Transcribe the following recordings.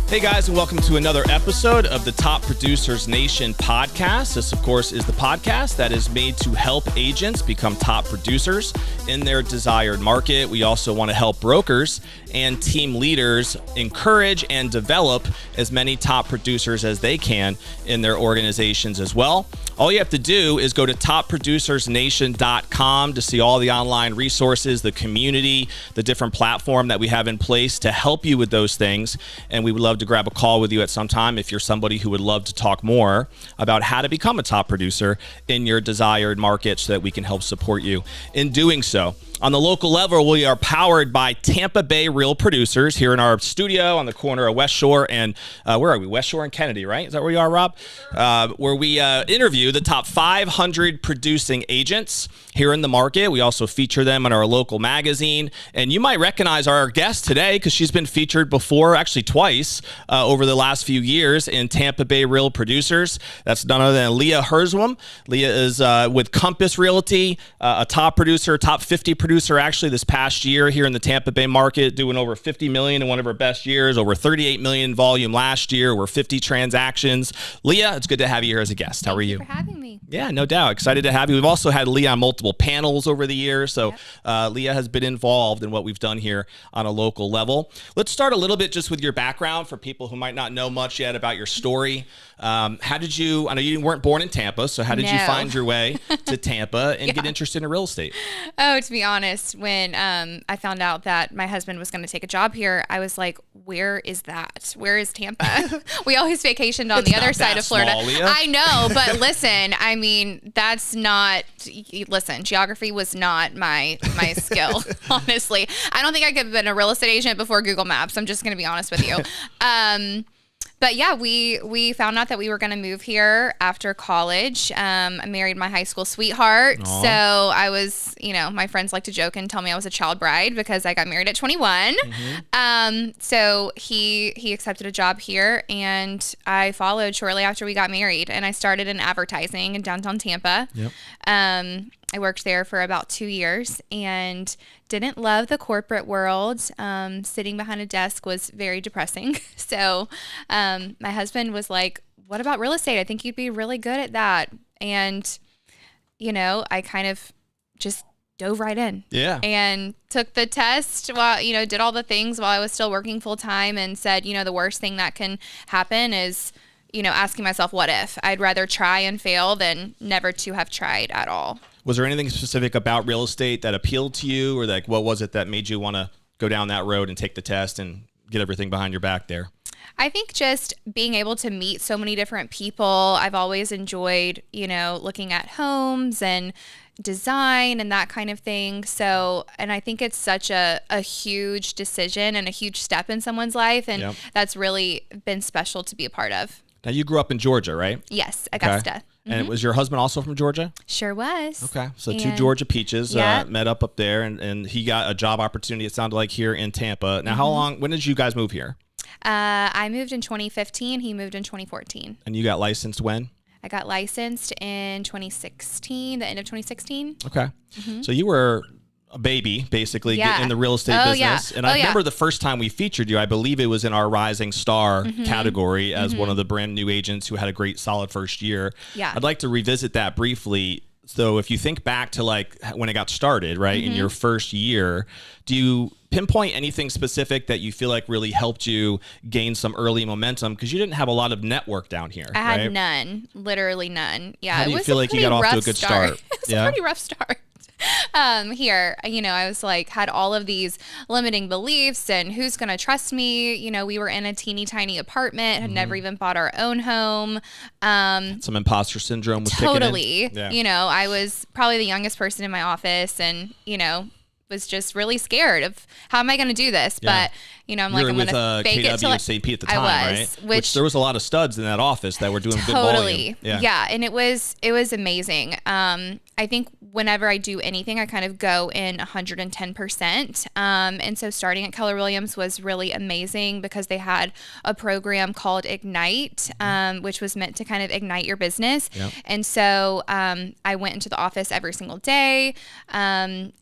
Hey guys, and welcome to another episode of the Top Producers Nation podcast. This, of course, is the podcast that is made to help agents become top producers in their desired market. We also want to help brokers and team leaders encourage and develop as many top producers as they can in their organizations as well. All you have to do is go to topproducersnation.com to see all the online resources, the community, the different platform that we have in place to help you with those things. And we would love to grab a call with you at some time if you're somebody who would love to talk more about how to become a top producer in your desired market so that we can help support you in doing so. On the local level, we are powered by Tampa Bay Real Producers here in our studio on the corner of West Shore and where are we? West Shore and Kennedy, right? Is that where you are, Rob? Where we interview the top 500 producing agents here in the market. We also feature them in our local magazine. And you might recognize our guest today because she's been featured before, actually twice, over the last few years in Tampa Bay Real Producers. That's none other than Leah Herzwurm. Leah is with Compass Realty, a top producer, top 50 producer actually this past year here in the Tampa Bay market, doing over 50 million in one of her best years, over 38 million volume last year, over 50 transactions. Leah, it's good to have you here as a guest. How are you? Thank you for having me. Yeah, no doubt. Excited to have you. We've also had Leah on multiple panels over the years. So Leah has been involved in what we've done here on a local level. Let's start a little bit just with your background for people who might not know much yet about your story. How did you, I know you weren't born in Tampa, so how did you find your way to Tampa and get interested in real estate? Oh, to be honest, when I found out that my husband was going to take a job here, I was like, where is that? Where is Tampa? We always vacationed on the other side of Florida. Small, Leah. I know, but listen, I mean, geography was not my skill, honestly. I don't think I could have been a real estate agent before Google Maps. I'm just going to be honest with you. But yeah, we found out that we were going to move here after college. I married my high school sweetheart. Aww. So I was, my friends like to joke and tell me I was a child bride because I got married at 21. Mm-hmm. So he accepted a job here and I followed shortly after we got married, and I started in advertising in downtown Tampa. Yep. I worked there for about 2 years and didn't love the corporate world. Sitting behind a desk was very depressing. So my husband was like, what about real estate? I think you'd be really good at that. And, I kind of just dove right in. Yeah. And took the test while, did all the things while I was still working full time and said, the worst thing that can happen is, asking myself, what if? I'd rather try and fail than never to have tried at all. Was there anything specific about real estate that appealed to you, or what was it that made you want to go down that road and take the test and get everything behind your back there? I think just being able to meet so many different people. I've always enjoyed, looking at homes and design and that kind of thing. So, and I think it's such a huge decision and a huge step in someone's life. And that's really been special to be a part of. Now, you grew up in Georgia, right? Yes, Augusta. Okay. And was your husband also from Georgia? Sure was. Okay. So two Georgia peaches met up there, and he got a job opportunity, it sounded like, here in Tampa. Now, when did you guys move here? I moved in 2015. He moved in 2014. And you got licensed when? I got licensed in 2016, the end of 2016. Okay. So you were a baby, basically, in the real estate business. And I remember the first time we featured you, I believe it was in our Rising Star category as one of the brand new agents who had a great, solid first year. Yeah. I'd like to revisit that briefly. So if you think back to like when it got started, right, in your first year, do you pinpoint anything specific that you feel like really helped you gain some early momentum? Because you didn't have a lot of network down here. I had none, literally none. Yeah. How do you feel like you got off to a good start? It was a pretty rough start. Here, I was like, had all of these limiting beliefs and who's going to trust me. We were in a teeny tiny apartment, had never even bought our own home. Some imposter syndrome was totally, kicking in. I was probably the youngest person in my office and, was just really scared of how am I going to do this? But, I'm like, I'm going to fake it till St. Pete at the time, right? Which there was a lot of studs in that office that were doing good volume. Yeah. And it was amazing. I think whenever I do anything, I kind of go in 110%. And so starting at Keller Williams was really amazing because they had a program called Ignite, which was meant to kind of ignite your business. Yep. And so I went into the office every single day and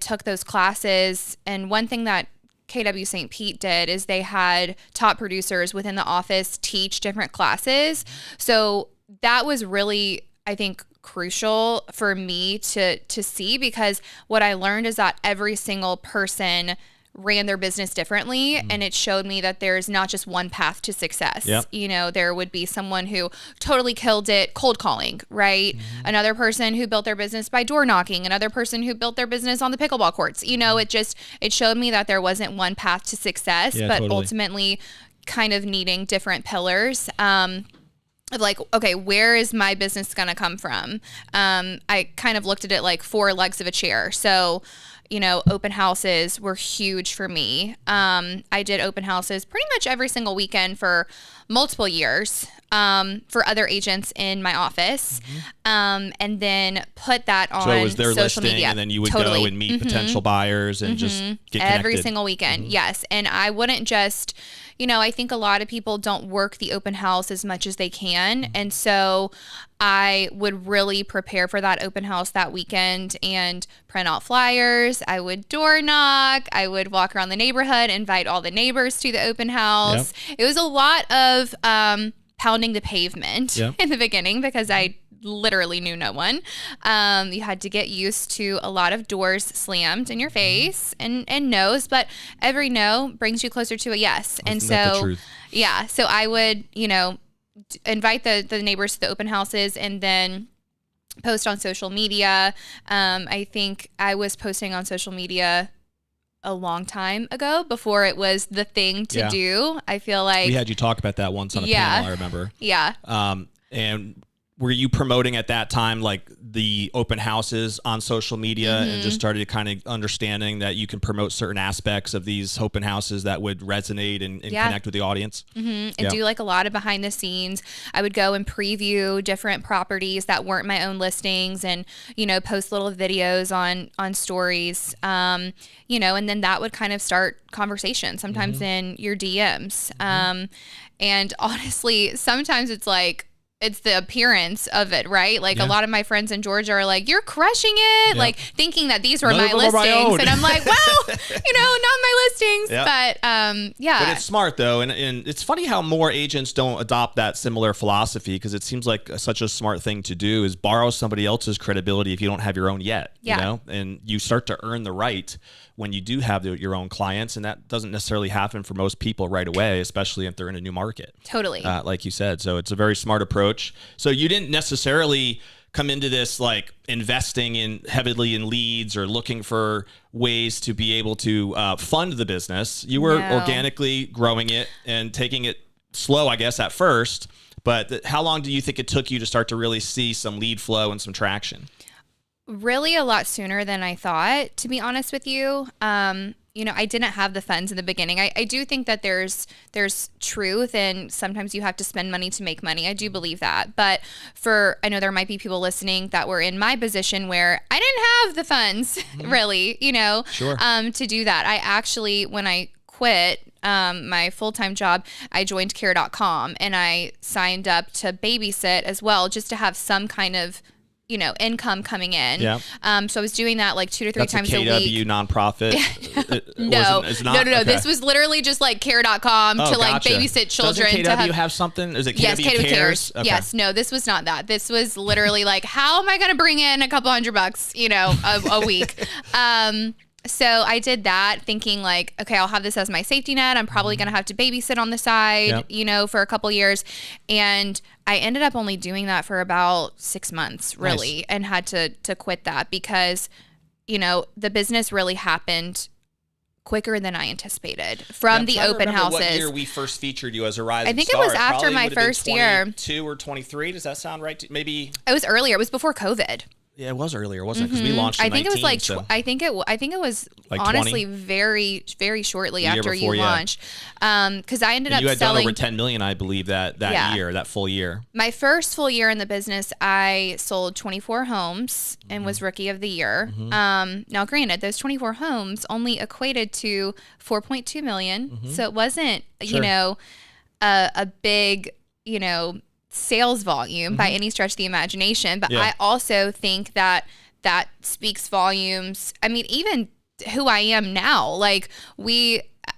took those classes. And one thing that KW St. Pete did is they had top producers within the office teach different classes. So that was really, I think, crucial for me to see, because what I learned is that every single person ran their business differently, and it showed me that there's not just one path to success. Yep. There would be someone who totally killed it cold calling, right? Another person who built their business by door knocking, another person who built their business on the pickleball courts. It showed me that there wasn't one path to success, but ultimately kind of needing different pillars. Like, okay, where is my business going to come from? I kind of looked at it like 4 legs of a chair. So, open houses were huge for me. I did open houses pretty much every single weekend for multiple years for other agents in my office, and then put that on social media. So it was their listing, and then you would go and meet potential buyers and just get connected. Every single weekend, yes. And I wouldn't just... I think a lot of people don't work the open house as much as they can. And so I would really prepare for that open house that weekend and print out flyers. I would door knock. I would walk around the neighborhood, invite all the neighbors to the open house. Yep. It was a lot of pounding the pavement in the beginning because I literally knew no one. You had to get used to a lot of doors slammed in your face and no's, but every no brings you closer to a yes. And so, so I would, invite the neighbors to the open houses and then post on social media. I think I was posting on social media a long time ago before it was the thing to do. I feel like we had you talk about that once on a panel, I remember. Yeah. And were you promoting at that time like the open houses on social media and just started kind of understanding that you can promote certain aspects of these open houses that would resonate and connect with the audience? And do like a lot of behind the scenes. I would go and preview different properties that weren't my own listings and, post little videos on stories, and then that would kind of start conversation sometimes in your DMs. And honestly, sometimes it's the appearance of it, right? Like a lot of my friends in Georgia are like, you're crushing it, like thinking that these were my listings. And I'm like, well, not my listings. But But it's smart though. And it's funny how more agents don't adopt that similar philosophy, because it seems like such a smart thing to do is borrow somebody else's credibility if you don't have your own yet, and you start to earn the right when you do have your own clients. And that doesn't necessarily happen for most people right away, especially if they're in a new market. Totally. Like you said. So it's a very smart approach. So you didn't necessarily come into this like investing heavily in leads or looking for ways to be able to fund the business. You were organically growing it and taking it slow, I guess, at first. But how long do you think it took you to start to really see some lead flow and some traction? Really a lot sooner than I thought, to be honest with you. I didn't have the funds in the beginning. I do think that there's truth, and sometimes you have to spend money to make money. I do believe that. But I know there might be people listening that were in my position where I didn't have the funds really, Sure. To do that. I actually, when I quit my full-time job, I joined care.com and I signed up to babysit as well, just to have some kind of income coming in. Yeah. So I was doing that like 2 to 3 That's times a a week. KW nonprofit. No. Okay. This was literally just like care.com to like gotcha. babysit children. Doesn't KW have something? Is it KW Yes, KW Cares. Okay. Yes. No, this was not that. This was literally like, how am I going to bring in a couple $100, a week? So I did that thinking like, okay, I'll have this as my safety net. I'm probably going to have to babysit on the side, for a couple years. And I ended up only doing that for about 6 months, really, Nice. and had to quit that because, the business really happened quicker than I anticipated from the open houses. What year we first featured you as a rising I think star? it was after my first year. 22 or 23. Does that sound right? Maybe it was earlier. It was before COVID. Yeah, it was earlier, wasn't it? Because we launched in 19. I think it was like so. I think it was Like honestly 20? very, very shortly The year after before, you yeah. launched. Because I ended And up you had selling done over 10 million, I believe, that Yeah. year, that full year. my first full year in the business. I sold 24 homes and was rookie of the year. Now, granted, those 24 homes only equated to 4.2 million, so it wasn't Sure. a big sales volume by any stretch of the imagination. But Yeah. I also think that speaks volumes. I mean, even who I am now, like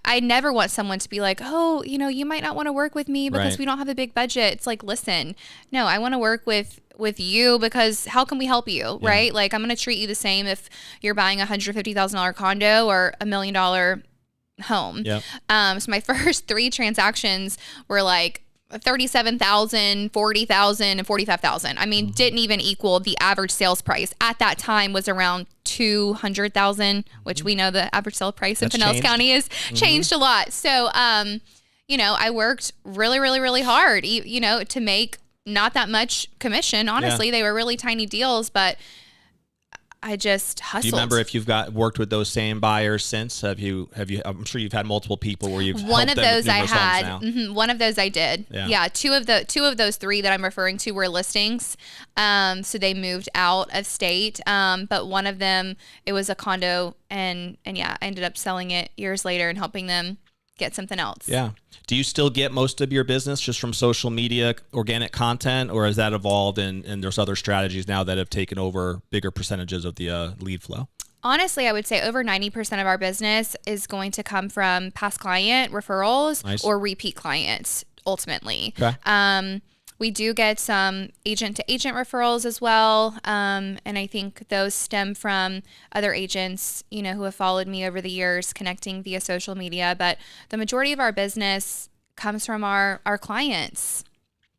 I never want someone to be like, oh, you might not want to work with me because Right. we don't have a big budget. It's like, listen, no, I want to work with you because how can we help you? Yeah. Right? Like, I'm going to treat you the same if you're buying a $150,000 condo or $1 million home. Yep. So my first 3 transactions were like 37,000, 40,000, and 45,000. I mean, didn't even equal the average sales price. At that time was around 200,000, which we know the average sale price in That's Pinellas changed. County has changed a lot. So, I worked really, really, really hard, to make not that much commission. Honestly, they were really tiny deals, but I just hustled. Do you remember if you've worked with those same buyers since? Have you? I'm sure you've had multiple people where you've One helped of them with those I numerous homes had. now. One of those I did. Yeah. Two of those 3 that I'm referring to were listings. So they moved out of state. But one of them, it was a condo, and I ended up selling it years later and helping them get something else. Yeah. Do you still get most of your business just from social media, organic content, or has that evolved and there's other strategies now that have taken over bigger percentages of the lead flow? Honestly, I would say over 90% of our business is going to come from past client referrals Nice. or repeat clients, ultimately. Okay. We do get some agent-to-agent referrals as well, and I think those stem from other agents, who have followed me over the years, connecting via social media. But the majority of our business comes from our clients.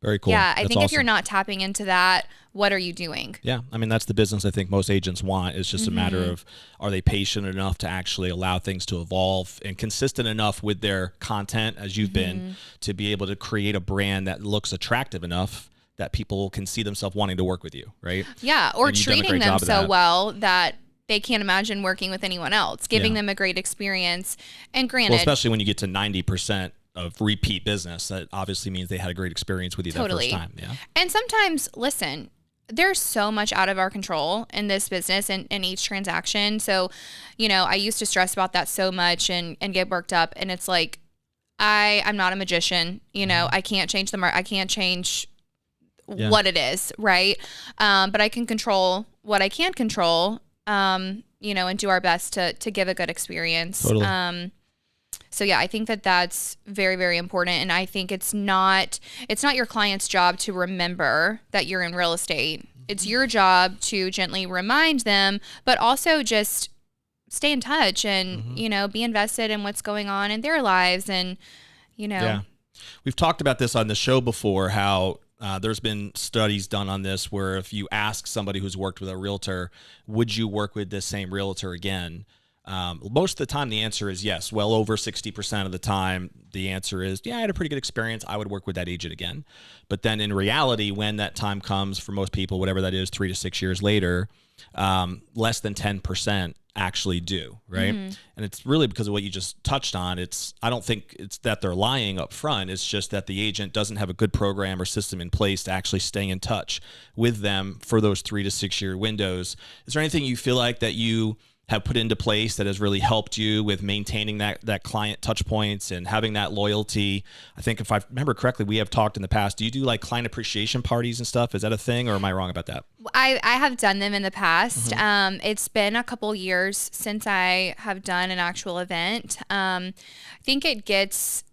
Very cool. Yeah, I That's think if you're awesome. not tapping into that, what are you doing? Yeah, I mean, that's the business I think most agents want. It's just a matter of, are they patient enough to actually allow things to evolve and consistent enough with their content as you've been to be able to create a brand that looks attractive enough that people can see themselves wanting to work with you, right? Yeah, or And you've done a treating great them job of so that. well that they can't imagine working with anyone else, giving Yeah. them a great experience. And granted, Well, especially when you get to 90% of repeat business, that obviously means they had a great experience with you Totally. that first time. Yeah. and sometimes, listen, there's so much out of our control in this business and in each transaction. So, I used to stress about that so much and get worked up. And it's like, I'm not a magician. I can't change the I can't change Yeah. what it is, right? But I can control what I can control, and do our best to give a good experience. Totally. So yeah, I think that that's very, very important. And I think it's not your client's job to remember that you're in real estate. It's your job to gently remind them, but also just stay in touch and, be invested in what's going on in their lives. And, Yeah. We've talked about this on the show before, how there's been studies done on this where if you ask somebody who's worked with a realtor, would you work with this same realtor again? Most of the time, the answer is yes. Well over 60% of the time, the answer is, yeah, I had a pretty good experience. I would work with that agent again. But then in reality, when that time comes for most people, whatever that is, 3 to 6 years later, less than 10% actually do, right? And it's really because of what you just touched on. I don't think it's that they're lying up front. It's just that the agent doesn't have a good program or system in place to actually stay in touch with them for those 3 to 6 year windows. Is there anything you feel like that you have put into place that has really helped you with maintaining that client touch points and having that loyalty? I think if I remember correctly, we have talked in the past. Do you do like client appreciation parties and stuff? Is that a thing, or am I wrong about that? I have done them in the past. It's been a couple years since I have done an actual event. I think it's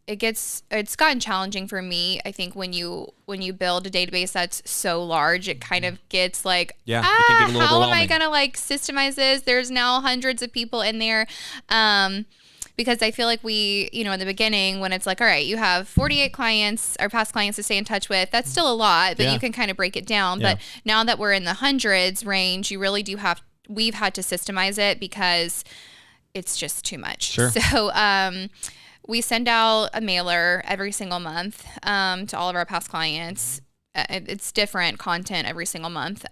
gotten challenging for me. I think when you build a database that's so large, it kind of gets like, it can get a little how am I overwhelming. gonna like systemize this? There's now hundreds of people in there. Because I feel like we, in the beginning when it's like, all right, you have 48 clients or past clients to stay in touch with, that's still a lot, but you can kind of break it down. Yeah. But now that we're in the hundreds range, you really do we've had to systemize it because it's just too much. Sure. So, we send out a mailer every single month to all of our past clients. It's different content every single month.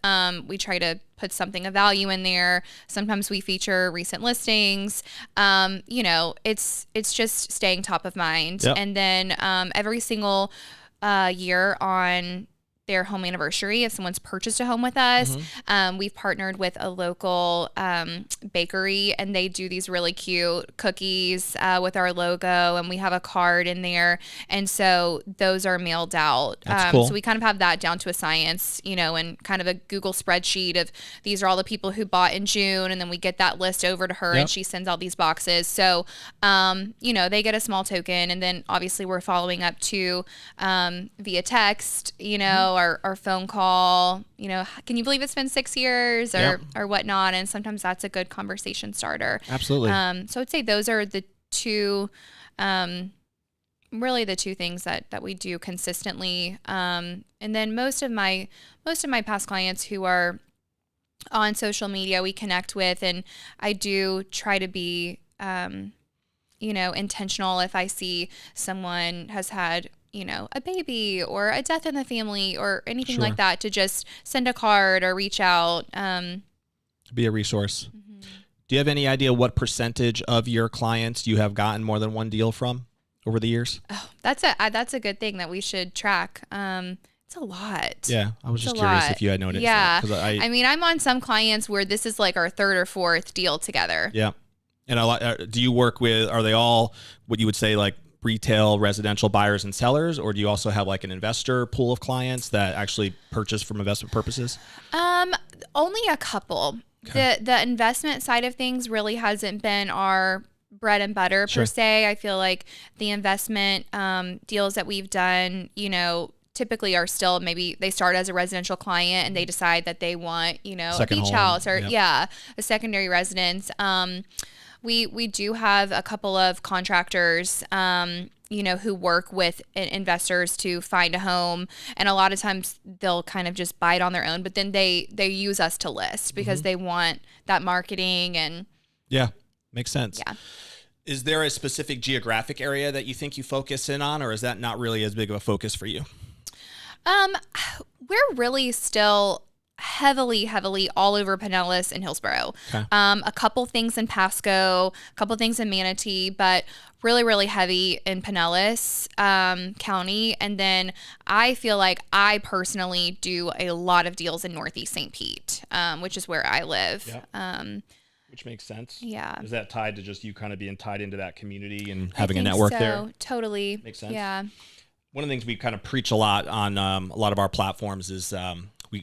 We try to put something of value in there. Sometimes we feature recent listings. It's just staying top of mind. Yep. And then every single year on their home anniversary, if someone's purchased a home with us, we've partnered with a local bakery, and they do these really cute cookies with our logo, and we have a card in there, and so those are mailed out. That's cool. So we kind of have that down to a science, and kind of a Google spreadsheet of these are all the people who bought in June, and then we get that list over to her, and she sends out these boxes. So they get a small token, and then obviously we're following up to via text, our phone call, can you believe it's been 6 years or whatnot? And sometimes that's a good conversation starter. Absolutely. So I'd say those are the two, really the two things that we do consistently. And then most of my past clients who are on social media, we connect with, and I do try to be, intentional if I see someone has had a baby or a death in the family or anything like that, to just send a card or reach out. Be a resource. Do you have any idea what percentage of your clients you have gotten more than one deal from over the years? Oh, that's a good thing that we should track. It's a lot. Yeah, I was just curious if you had noticed. Yeah, that, I mean, I'm on some clients where this is like our third or fourth deal together. Yeah, and do you work with? Are they all what you would say like retail residential buyers and sellers, or do you also have like an investor pool of clients that actually purchase from investment purposes? Only a couple. Okay. The investment side of things really hasn't been our bread and butter per se. I feel like the investment deals that we've done, typically are still, maybe they start as a residential client and they decide that they want, a beach house or a secondary residence. We do have a couple of contractors, who work with investors to find a home. And a lot of times they'll kind of just buy it on their own, but then they use us to list because they want that marketing and. Yeah, makes sense. Yeah. Is there a specific geographic area that you think you focus in on, or is that not really as big of a focus for you? We're really still heavily all over Pinellas and Hillsborough. Okay. A couple things in Pasco, a couple things in Manatee, but really heavy in Pinellas County. And then I feel like I personally do a lot of deals in Northeast St. Pete, which is where I live. Yep. Which makes sense. Yeah. Is that tied to just you kind of being tied into that community and having a network there? Totally. Makes sense. Yeah. One of the things we kind of preach a lot on a lot of our platforms is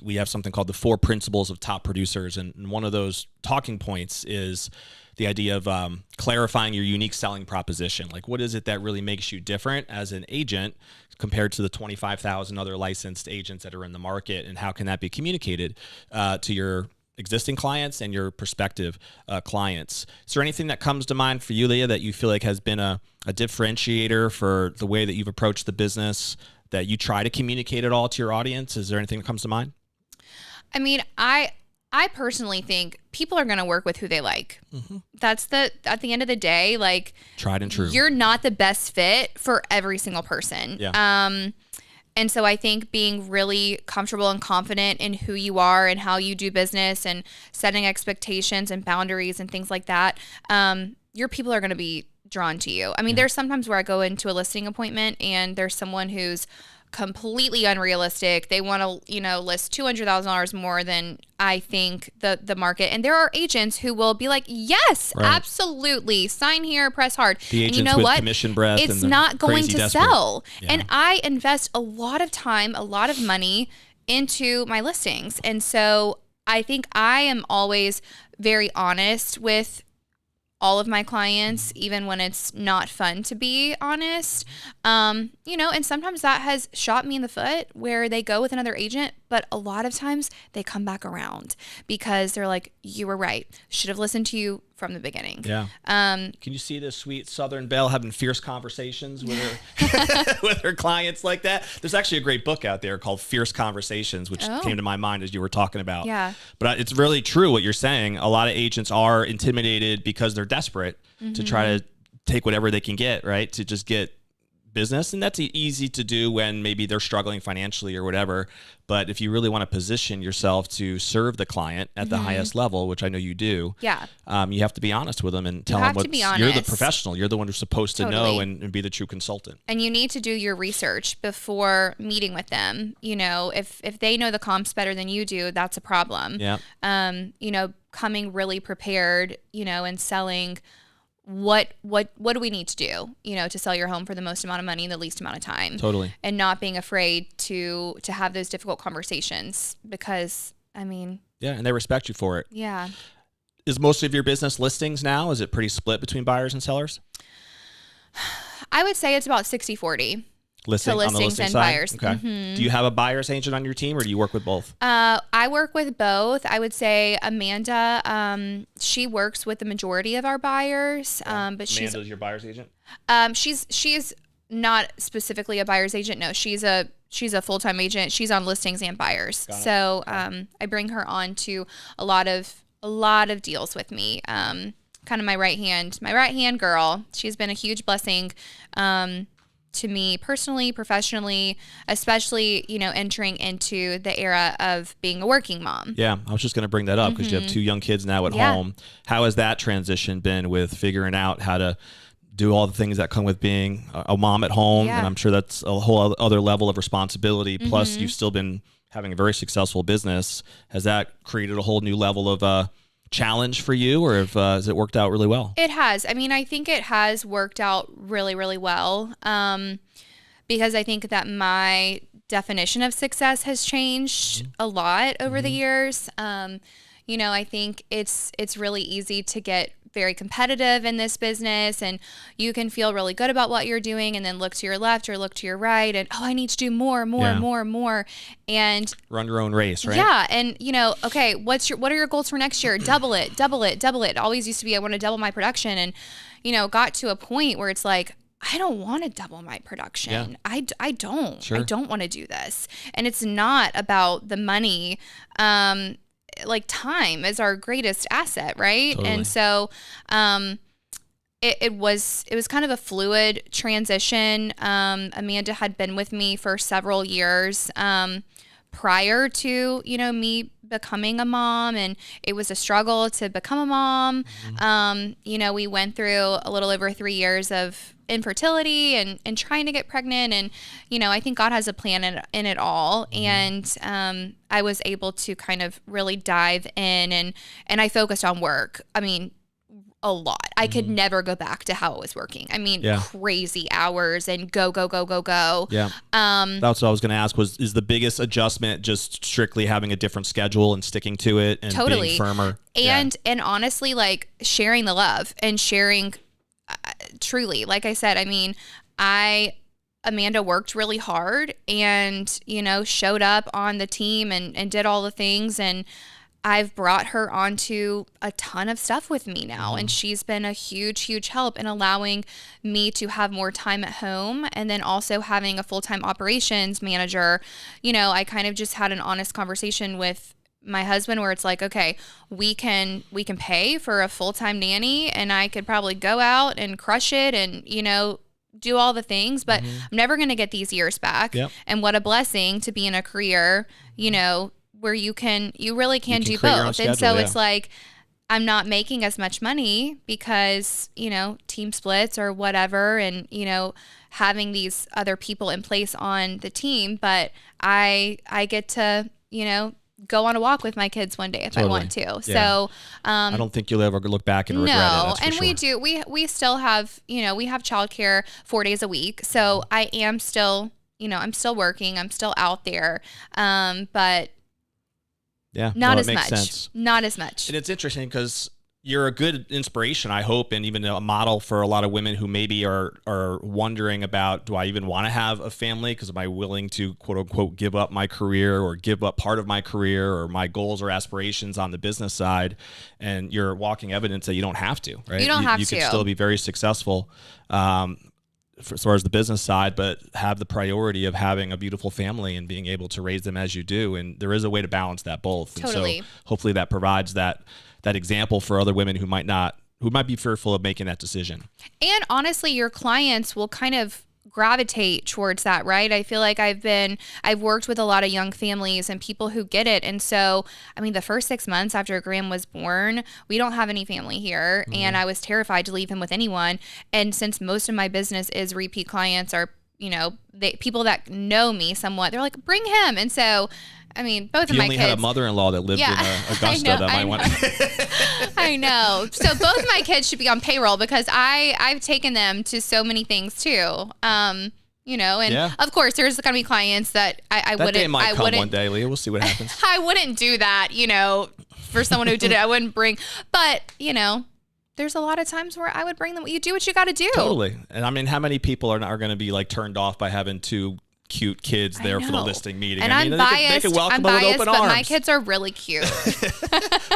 we have something called the 4 principles of top producers. And one of those talking points is the idea of clarifying your unique selling proposition. Like, what is it that really makes you different as an agent compared to the 25,000 other licensed agents that are in the market? And how can that be communicated to your existing clients and your prospective clients? Is there anything that comes to mind for you, Leah, that you feel like has been a differentiator for the way that you've approached the business, that you try to communicate it all to your audience? Is there anything that comes to mind? I mean, I personally think people are going to work with who they like. That's at the end of the day, like, tried and true. You're not the best fit for every single person. Yeah. And so I think being really comfortable and confident in who you are and how you do business and setting expectations and boundaries and things like that, your people are going to be drawn to you. I mean, there's sometimes where I go into a listing appointment and there's someone who's completely unrealistic. They want to, list $200,000 more than I think the market. And there are agents who will be like, yes, absolutely. Sign here, press hard. The agents and you know with what? commission breath. It's not going to desperate. sell. Yeah. And I invest a lot of time, a lot of money into my listings. And so I think I am always very honest with all of my clients, even when it's not fun to be honest. And sometimes that has shot me in the foot where they go with another agent, but a lot of times they come back around because they're like, you were right. Should have listened to you from the beginning. Yeah. Can you see this sweet Southern belle having fierce conversations with her with her clients like that? There's actually a great book out there called Fierce Conversations, which came to my mind as you were talking about. Yeah. But it's really true what you're saying. A lot of agents are intimidated because they're desperate to try to take whatever they can get, right? To just get business. And that's easy to do when maybe they're struggling financially or whatever. But if you really want to position yourself to serve the client at the highest level, which I know you do, you have to be honest with them and tell them you're the professional. You're the one who's supposed to know and be the true consultant. And you need to do your research before meeting with them. If they know the comps better than you do, that's a problem. Yeah. Coming really prepared, and selling what do we need to do, to sell your home for the most amount of money in the least amount of time. Totally. And not being afraid to have those difficult conversations because, and they respect you for it. Yeah. Is most of your business listings now? Is it pretty split between buyers and sellers? I would say it's about 60-40. Listings and side? buyers. Okay. Do you have a buyer's agent on your team or do you work with both? I work with both. I would say Amanda, she works with the majority of our buyers. But Amanda's your buyer's agent? She's not specifically a buyer's agent. No, she's a full-time agent. She's on listings and buyers. So I bring her on to a lot of deals with me. Kind of my right hand girl. She's been a huge blessing to me personally, professionally, especially, entering into the era of being a working mom. Yeah, I was just going to bring that up because you have 2 young kids now at home. How has that transition been with figuring out how to do all the things that come with being a mom at home? And I'm sure that's a whole other level of responsibility. Plus, you've still been having a very successful business. Has that created a whole new level of challenge for you, or has it worked out really well? It has. I think it has worked out really, really well, because I think that my definition of success has changed a lot over the years. I think it's really easy to get very competitive in this business, and you can feel really good about what you're doing and then look to your left or look to your right and, I need to do more and run your own race, right? Yeah. And okay, what are your goals for next year? Double it. It always used to be, I want to double my production, and got to a point where it's like, I don't want to double my production. I don't. Sure. I don't want to do this. And it's not about the money. Like time is our greatest asset, right? Totally. And so it was kind of a fluid transition. Amanda had been with me for several years prior to me becoming a mom, and it was a struggle to become a mom. We went through a little over 3 years of infertility and trying to get pregnant, and I think God has a plan in it all. And I was able to kind of really dive in, and I focused on work. A lot. I could never go back to how it was working. Crazy hours and go. Yeah. That's what I was going to ask is the biggest adjustment just strictly having a different schedule and sticking to it and being firmer. And honestly, like sharing the love and sharing truly, like I said, Amanda worked really hard and, showed up on the team and did all the things, and I've brought her onto a ton of stuff with me now, and she's been a huge, huge help in allowing me to have more time at home, and then also having a full-time operations manager. I kind of just had an honest conversation with my husband where it's like, okay, we can pay for a full-time nanny, and I could probably go out and crush it and, do all the things, but I'm never going to get these years back. Yep. And what a blessing to be in a career, you know, where you really can do create your own both. schedule, And so yeah. it's like, I'm not making as much money because, you know, team splits or whatever, and, you know, having these other people in place on the team, but I get to, you know, go on a walk with my kids one day if I want to. Yeah. So, I don't think you'll ever look back and regret it. no, That's for and sure. we still have, you know, we have childcare 4 days a week. So I am still, you know, I'm still working, I'm still out there. But Yeah, not no, it as makes much, sense. not as much. And it's interesting because you're a good inspiration, I hope, and even a model for a lot of women who maybe are wondering about, do I even want to have a family? Because am I willing to, quote unquote, give up my career or give up part of my career or my goals or aspirations on the business side? And you're walking evidence that you don't have to, right? You don't have You to. can still be very successful as far as the business side, but have the priority of having a beautiful family and being able to raise them as you do. And there is a way to balance that both. Totally. And so hopefully that provides that example for other women who might be fearful of making that decision. And honestly, your clients will kind of gravitate towards that, right? I feel like I've worked with a lot of young families and people who get it. And so, I mean, the first 6 months after Graham was born, we don't have any family here. And I was terrified to leave him with anyone. And since most of my business is repeat clients or, you know, people that know me somewhat, they're like, bring him. And so, I mean, both If of you my only kids had a mother-in-law that lived in Augusta, that might want I know. So both of my kids should be on payroll because I've taken them to so many things too. You know, and of course there's going to be clients that I that wouldn't. day might come one day, Leah. We'll see what happens. I wouldn't do that, you know, for someone who did it. I wouldn't bring, but you know, there's a lot of times where I would bring them. You do what you got to do. Totally. And I mean, how many people are going to be like turned off by having two cute kids there for the listing meeting? And I mean, I'm biased. they could welcome I'm them with biased, open but arms. my kids are really cute.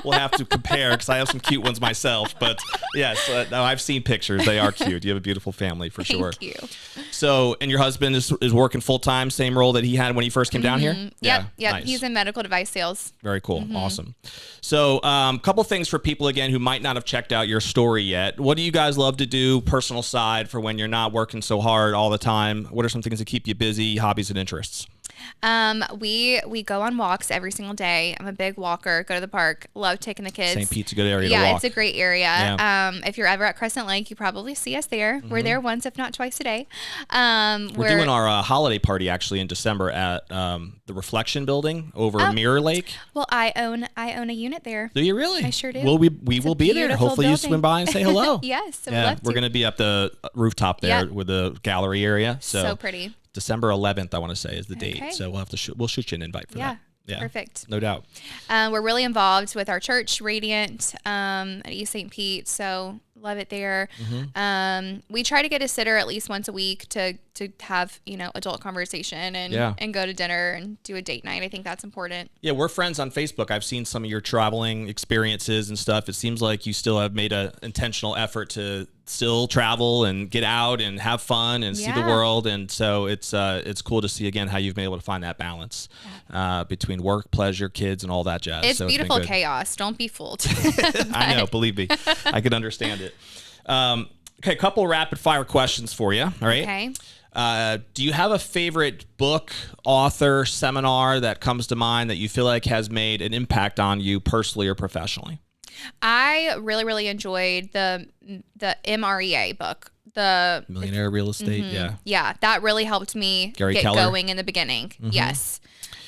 We'll have to compare because I have some cute ones myself. But yes, no, I've seen pictures. They are cute. You have a beautiful family for sure. Thank you. So, and your husband is working full time, same role that he had when he first came down here? Yep. Nice. He's in medical device sales. Very cool. Awesome. So, couple things for people, again, who might not have checked out your story yet. What do you guys love to do, personal side, for when you're not working so hard all the time? What are some things that keep you busy, hobbies and interests? We go on walks every single day. I'm a big walker. Go to the park. Love taking the kids. St. Pete's a good area to Yeah, walk. it's a great area. Yeah. If you're ever at Crescent Lake, you probably see us there. We're there once, if not twice a day. We're doing our holiday party actually in December at the Reflection Building over Mirror Lake. Well, I own a unit there. Do you really? I sure do. Well, we will be there. beautiful Hopefully you building. swim by and say hello. Yes, I would Yeah, love to. we're going to be up the rooftop there with the gallery area. So pretty. December 11th, I want to say, is the Okay. date. So we'll have to we'll shoot you an invite for that. Yeah, perfect. No doubt. We're really involved with our church, Radiant, at East St. Pete. So love it there. We try to get a sitter at least once a week to have, you know, adult conversation and go to dinner and do a date night. I think that's important. Yeah, we're friends on Facebook. I've seen some of your traveling experiences and stuff. It seems like you still have made an intentional effort to still travel and get out and have fun and see the world. And so it's cool to see again how you've been able to find that balance between work, pleasure, kids, and all that jazz. It's so beautiful been good. Chaos. Don't be fooled. I know, believe me, I can understand it. Okay, a couple rapid fire questions for you. All right. Okay. Do you have a favorite book, author, seminar that comes to mind that you feel like has made an impact on you personally or professionally? I really, really enjoyed the MREA book. The Millionaire Real Estate. Yeah, that really helped me Gary get Keller? going in the beginning. Yes.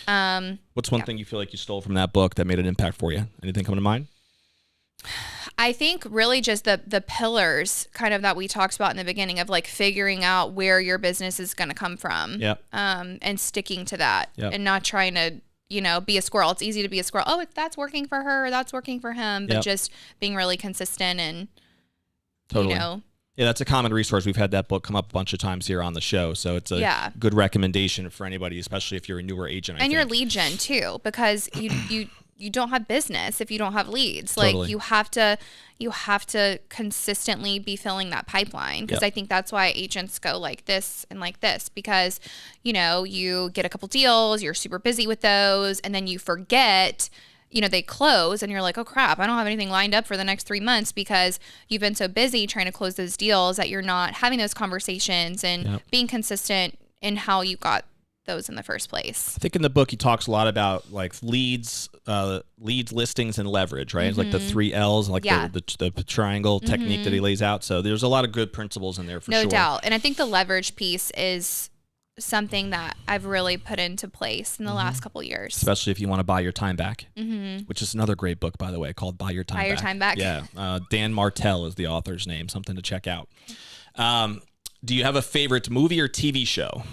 What's one thing you feel like you stole from that book that made an impact for you? Anything come to mind? I think really just the pillars kind of that we talked about in the beginning of like figuring out where your business is going to come from. Yep. And sticking to that and not trying to, you know, be a squirrel. It's easy to be a squirrel. Oh, that's working for her. That's working for him. But just being really consistent and, you know. Yeah, that's a common resource. We've had that book come up a bunch of times here on the show. So it's a good recommendation for anybody, especially if you're a newer agent. And you're lead gen too, because you don't have business if you don't have leads. Like you have to consistently be filling that pipeline, because I think that's why agents go like this and like this, because, you know, you get a couple deals, you're super busy with those, and then you forget they close and you're like, oh crap, I don't have anything lined up for the next 3 months because you've been so busy trying to close those deals that you're not having those conversations and being consistent in how you got those in the first place. I think in the book he talks a lot about like leads, listings, and leverage, right? It's like the 3 L's, like the triangle technique that he lays out. So there's a lot of good principles in there for sure. No doubt. And I think the leverage piece is something that I've really put into place in the last couple of years. Especially if you want to buy your time back, which is another great book, by the way, called Buy Your Time Back. Buy Your Time Back. Yeah. Dan Martell is the author's name. Something to check out. Do you have a favorite movie or TV show?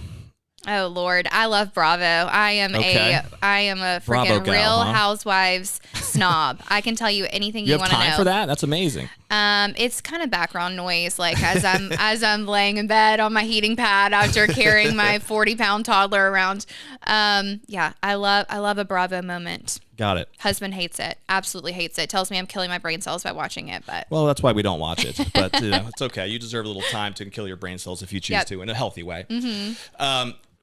Oh Lord, I love Bravo. I am a freaking Real Housewives snob. I can tell you anything you want to know. You have time for that? That's amazing. It's kind of background noise, like as I'm laying in bed on my heating pad after carrying my 40-pound toddler around. I love a Bravo moment. Got it. Husband hates it. Absolutely hates it. Tells me I'm killing my brain cells by watching it. But well, that's why we don't watch it. But it's okay. You deserve a little time to kill your brain cells if you choose to in a healthy way.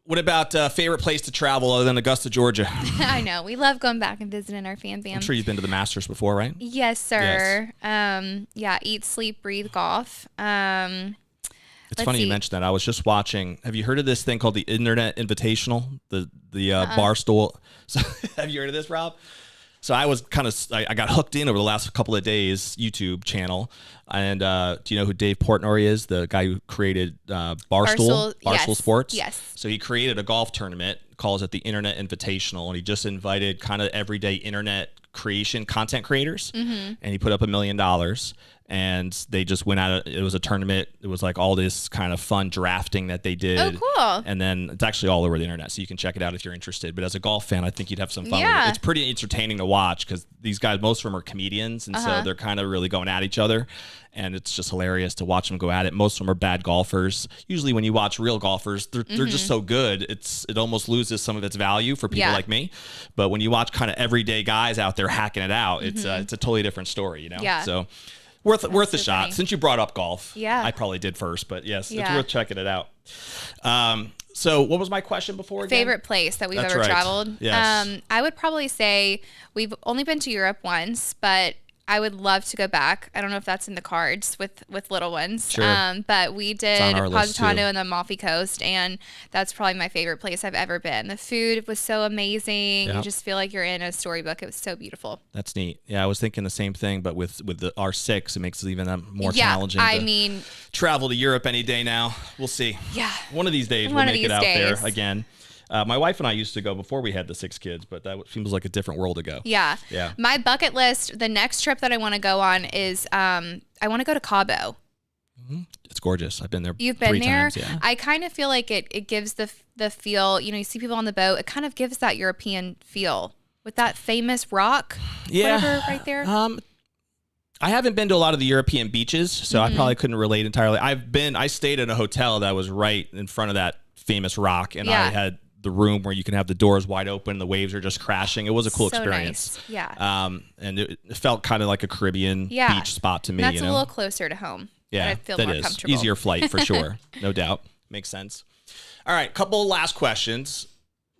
What about favorite place to travel other than Augusta, Georgia? I know. We love going back and visiting our fam. I'm sure you've been to the Masters before, right? Yes, sir. Yes. Eat, sleep, breathe, golf. It's funny you mentioned that. I was just watching. Have you heard of this thing called the Internet Invitational? The Barstool. So, have you heard of this, Rob? So I was I got hooked in over the last couple of days, YouTube channel. And do you know who Dave Portnoy is? The guy who created Barstool Sports? Yes. So he created a golf tournament, calls it the Internet Invitational. And he just invited kind of everyday internet creation content creators. And he put up $1 million. And they just went out. It was a tournament. It was like all this kind of fun drafting that they did. Oh, cool. And then it's actually all over the internet, so you can check it out if you're interested. But as a golf fan, I think you'd have some fun with it. It's pretty entertaining to watch because these guys, most of them are comedians, and so they're kind of really going at each other. And it's just hilarious to watch them go at it. Most of them are bad golfers. Usually when you watch real golfers, they're just so good, it almost loses some of its value for people like me. But when you watch kind of everyday guys out there hacking it out, it's a totally different story, you know? Yeah. So worth a shot. Funny. Since you brought up golf, I probably did first, but yes, it's worth checking it out. So what was my question before again? Favorite place that we've ever traveled? Yes. I would probably say we've only been to Europe once, but I would love to go back. I don't know if that's in the cards with little ones. Sure. But we did Positano and the Amalfi Coast, and that's probably my favorite place I've ever been. The food was so amazing. You just feel like you're in a storybook. It was so beautiful. That's neat. Yeah, I was thinking the same thing, but with the R6, it makes it even more challenging. I mean, travel to Europe any day now. We'll see. Yeah. One of these days we'll make it out there again. My wife and I used to go before we had the 6 kids, but that seems like a different world ago. Yeah. My bucket list, the next trip that I want to go on is I want to go to Cabo. It's gorgeous. I've been there. You've been 3 there? times, yeah. I kind of feel like it gives the feel, you see people on the boat, it kind of gives that European feel with that famous rock, whatever, right there. I haven't been to a lot of the European beaches, so I probably couldn't relate entirely. I stayed in a hotel that was right in front of that famous rock, and I had the room where you can have the doors wide open, the waves are just crashing. It was a cool experience. Nice. Yeah. And it felt kind of like a Caribbean beach spot to me. That's a little closer to home. Yeah, I feel more comfortable. Easier flight for sure. No doubt. Makes sense. All right, couple of last questions.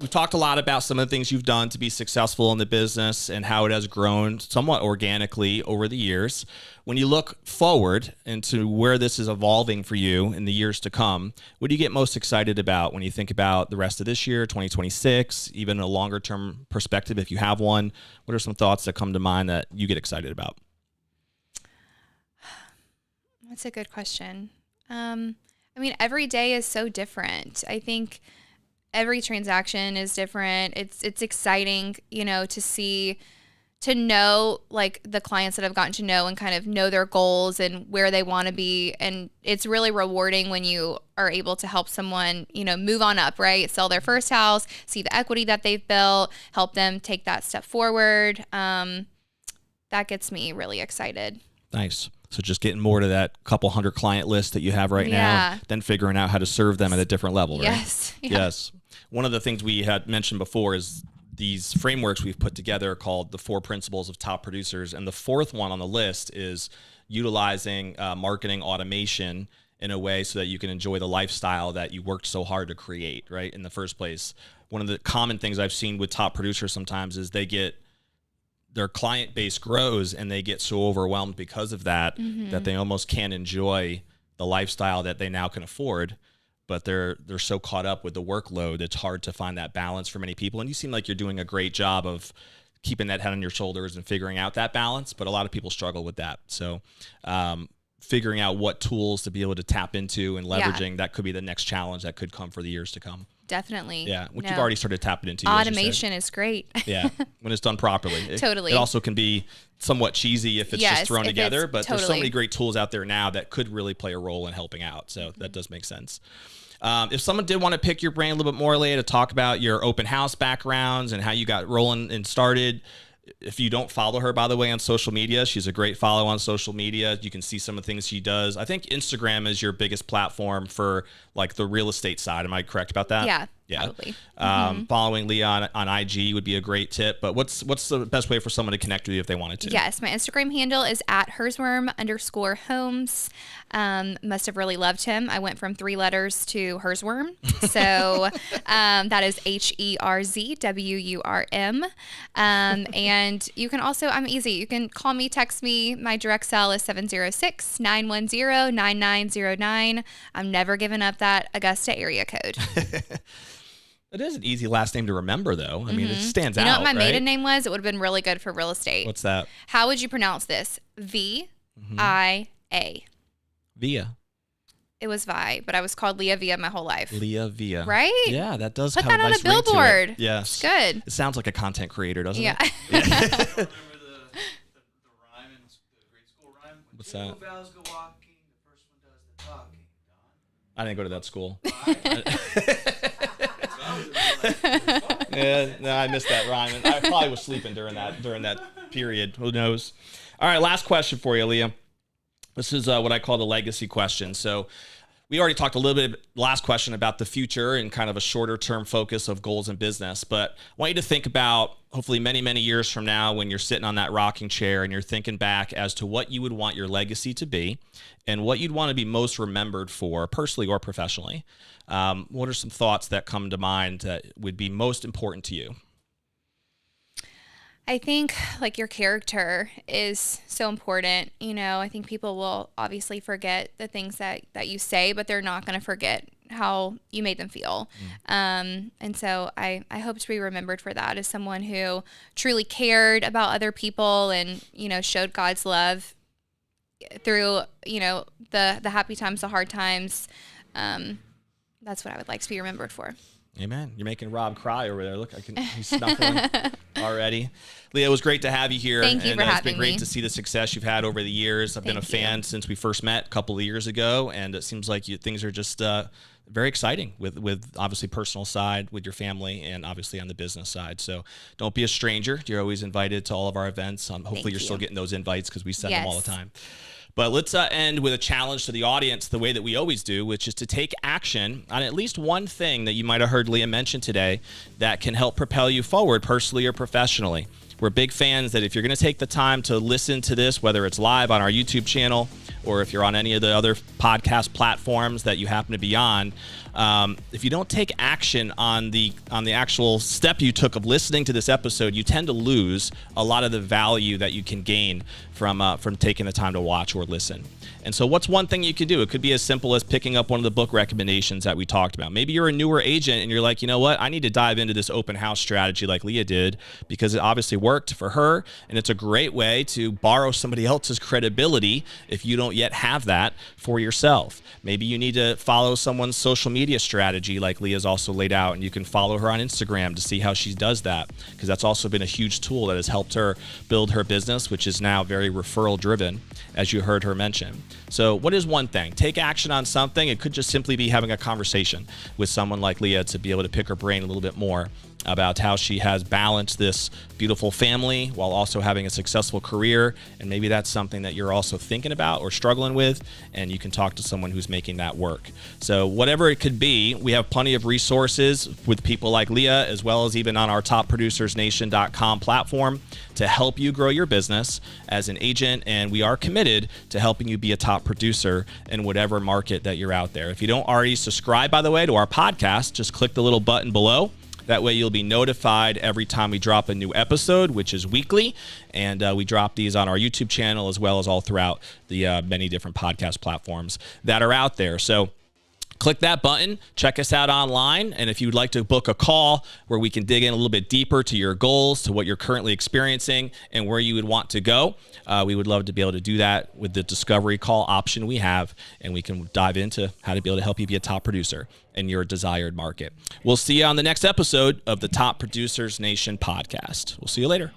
We've talked a lot about some of the things you've done to be successful in the business and how it has grown somewhat organically over the years. When you look forward into where this is evolving for you in the years to come, what do you get most excited about when you think about the rest of this year, 2026, even a longer term perspective if you have one? What are some thoughts that come to mind that you get excited about? That's a good question. Every day is so different. I think every transaction is different. It's exciting, to know like the clients that I've gotten to know and kind of know their goals and where they want to be. And it's really rewarding when you are able to help someone, move on up, right? Sell their first house, see the equity that they've built, help them take that step forward. That gets me really excited. Nice. So just getting more to that couple hundred client list that you have right now, then figuring out how to serve them at a different level, right? Yes. Yeah. Yes. One of the things we had mentioned before is these frameworks we've put together called the 4 principles of top producers. And the 4th one on the list is utilizing marketing automation in a way so that you can enjoy the lifestyle that you worked so hard to create, right, in the first place. One of the common things I've seen with top producers sometimes is they get their client base grows and they get so overwhelmed because of that, that they almost can't enjoy the lifestyle that they now can afford. But they're so caught up with the workload, it's hard to find that balance for many people. And you seem like you're doing a great job of keeping that head on your shoulders and figuring out that balance. But a lot of people struggle with that. So figuring out what tools to be able to tap into and leveraging, that could be the next challenge that could come for the years to come. Definitely. Yeah, which you've already started tapping into. Automation is great. Yeah, when it's done properly. Totally. It also can be somewhat cheesy if it's just thrown together, but there's so many great tools out there now that could really play a role in helping out. So that does make sense. If someone did want to pick your brain a little bit more, Leah, to talk about your open house backgrounds and how you got rolling and started. If you don't follow her, by the way, on social media, she's a great follow on social media. You can see some of the things she does. I think Instagram is your biggest platform for like the real estate side. Am I correct about that? Yeah. Probably. Following Leah on IG would be a great tip. But what's the best way for someone to connect with you if they wanted to? Yes, my Instagram handle is @Herzwurm_homes. Must have really loved him. I went from 3 letters to Herzwurm. So that is HERZWURM. And you can also, I'm easy. You can call me, text me. My direct cell is 706-910-9909. I'm never giving up that Augusta area code. It is an easy last name to remember, though. I mean, it stands out. You know what my right? maiden name was? It would have been really good for real estate. What's that? How would you pronounce this? V-I-A. Via. It was Vi, but I was called Leah Via my whole life. Leah Via. Right? Yeah, that does Put have that a on nice a billboard. Yes. Good. It sounds like a content creator, doesn't Yeah. it? Remember the rhyme in the grade school rhyme? When What's jingle that? bells go walking, the first one does the talking. I didn't go to that school. Don? Yeah, no, I missed that rhyme. And I probably was sleeping during that period. Who knows? All right, last question for you, Leah. This is what I call the legacy question. So we already talked a little bit last question about the future and kind of a shorter term focus of goals in business. But I want you to think about hopefully many, many years from now when you're sitting on that rocking chair and you're thinking back as to what you would want your legacy to be and what you'd want to be most remembered for personally or professionally. What are some thoughts that come to mind that would be most important to you? I think like your character is so important. You know, I think people will obviously forget the things that you say, but they're not going to forget how you made them feel. And so I hope to be remembered for that as someone who truly cared about other people and, you know, showed God's love through, you know, the happy times, the hard times. That's what I would like to be remembered for. Amen. You're making Rob cry over there. Look, he's snuffling already. Leah, it was great to have you here. Thank you for having me. It's been great to see the success you've had over the years. I've been a fan since we first met a couple of years ago, and it seems like things are just very exciting with obviously personal side with your family and obviously on the business side. So don't be a stranger. You're always invited to all of our events. Hopefully you're still getting those invites because we send them all the time. But let's end with a challenge to the audience the way that we always do, which is to take action on at least one thing that you might have heard Leah mention today that can help propel you forward personally or professionally. We're big fans that if you're going to take the time to listen to this, whether it's live on our YouTube channel or if you're on any of the other podcast platforms that you happen to be on, if you don't take action on the actual step you took of listening to this episode, you tend to lose a lot of the value that you can gain from taking the time to watch or listen. And so what's one thing you could do? It could be as simple as picking up one of the book recommendations that we talked about. Maybe you're a newer agent and you're like, you know what? I need to dive into this open house strategy like Leah did because it obviously worked for her. And it's a great way to borrow somebody else's credibility if you don't yet have that for yourself. Maybe you need to follow someone's social media strategy like Leah's also laid out, and you can follow her on Instagram to see how she does that, because that's also been a huge tool that has helped her build her business, which is now very referral driven, as you heard her mention. So what is one thing? Take action on something. It could just simply be having a conversation with someone like Leah to be able to pick her brain a little bit more about how she has balanced this beautiful family while also having a successful career. And maybe that's something that you're also thinking about or struggling with, and you can talk to someone who's making that work. So whatever it could be, we have plenty of resources with people like Leah, as well as even on our topproducersnation.com platform to help you grow your business as an agent. And we are committed to helping you be a top producer in whatever market that you're out there. If you don't already subscribe, by the way, to our podcast, just click the little button below That way you'll be notified every time we drop a new episode, which is weekly. And we drop these on our YouTube channel as well as all throughout the many different podcast platforms that are out there. So click that button, check us out online, and if you'd like to book a call where we can dig in a little bit deeper to your goals, to what you're currently experiencing, and where you would want to go, we would love to be able to do that with the discovery call option we have, and we can dive into how to be able to help you be a top producer in your desired market. We'll see you on the next episode of the Top Producers Nation podcast. We'll see you later.